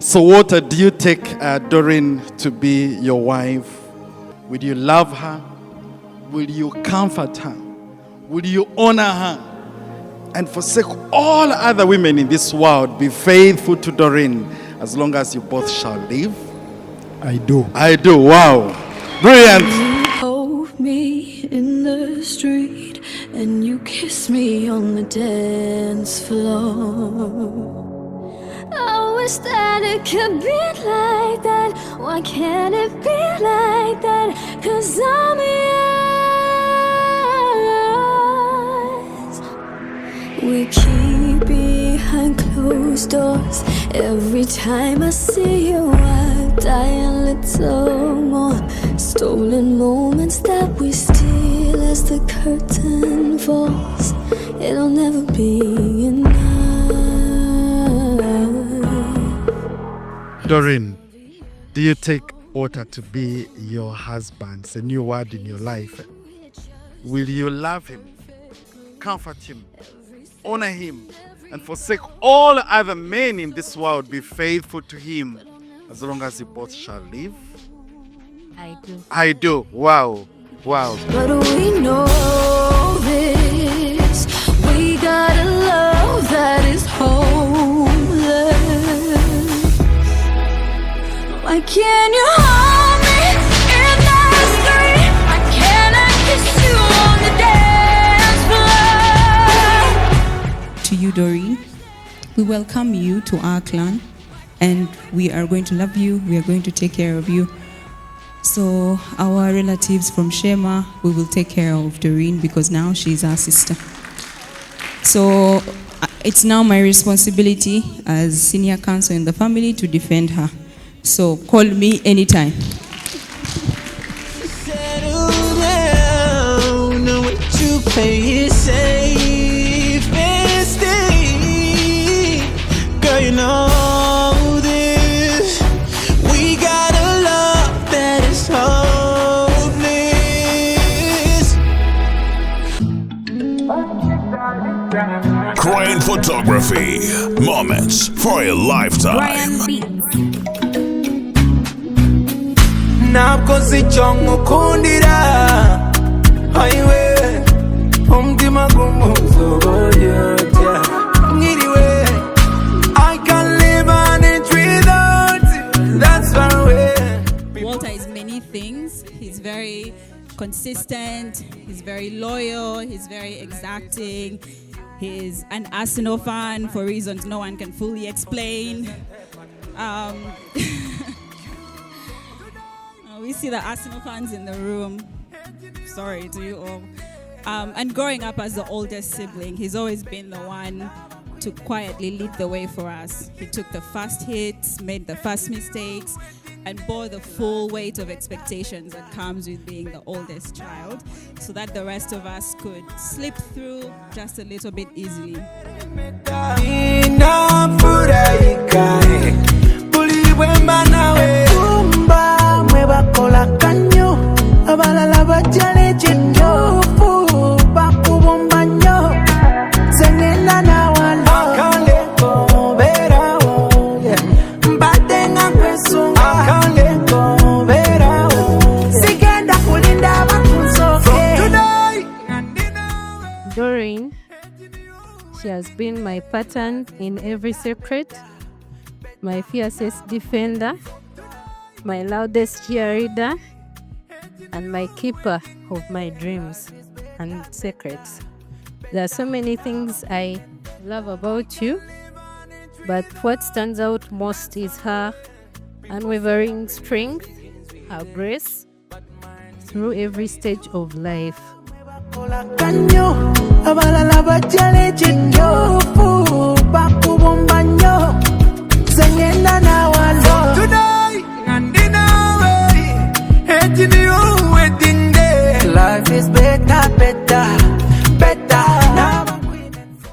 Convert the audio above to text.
So what do you take Doreen to be your wife? Will you love her? Will you comfort her? Will you honor her? And forsake all other women in this world, be faithful to Doreen as long as you both shall live? I do. I do. Wow. Brilliant. You hold me in the street and you kiss me on the dance floor. I wish that it could be like that. Why can't it be like that? 'Cause I'm yours. We keep behind closed doors. Every time I see you, I die a little more. Stolen moments that we steal as the curtain falls. It'll never be enough. Doreen, do you take Ota to be your husband? It's a new word in your life. Will you love him, comfort him, honor him, and forsake all other men in this world, be faithful to him as long as you both shall live? I do. I do. Wow. Wow. But we know this. We got a love that is homeless. Why can't you hold me in the street? Why can't I kiss you on the dance floor? To you, Doreen, we welcome you to our clan, and we are going to love you. We are going to take care of you. So our relatives from Shema, we will take care of Doreen because now she's our sister. So it's now my responsibility as senior counsel in the family to defend her. So call me anytime. Settle down, what you pay is safe and stay. Girl, you know this. We got a love that is hopeless. Crane Photography. Moments for a lifetime. Nakoze chongo kundira highway umtima gumuzogoyoja ngiriwe I can't live on it without you. That's far away. Walter is many things. He's very consistent, he's very loyal, he's very exacting. He's an Arsenal fan for reasons no one can fully explain. We see the Arsenal fans in the room. Sorry to you all. And growing up as the oldest sibling, he's always been the one to quietly lead the way for us. He took the first hits, made the first mistakes, and bore the full weight of expectations that comes with being the oldest child, so that the rest of us could slip through just a little bit easily. Doreen, she has been my pattern in every secret, my fiercest defender, my loudest cheerleader, and my keeper of my dreams and secrets. There are so many things I love about you, but what stands out most is her unwavering strength, her grace through every stage of life. Abalala bajaleje